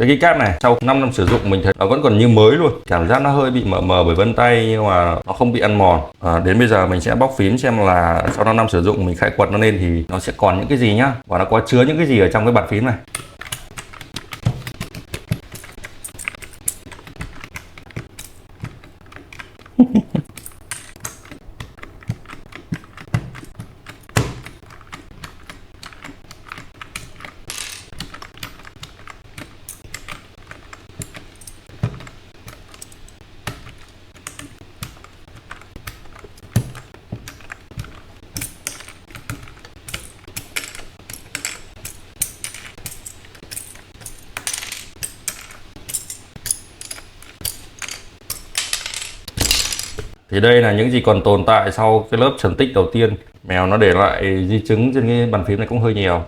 cái cát này sau 5 năm sử dụng mình thấy nó vẫn còn như mới luôn, cảm giác nó hơi bị mờ mờ bởi vân tay nhưng mà nó không bị ăn mòn. Đến bây giờ mình sẽ bóc phím xem là sau 5 năm sử dụng mình khai quật nó lên thì nó sẽ còn những cái gì nhá, và nó có chứa những cái gì ở trong cái bàn phím này. Thì đây là những gì còn tồn tại sau cái lớp trầm tích đầu tiên. Mèo nó để lại di chứng trên cái bàn phím này cũng hơi nhiều.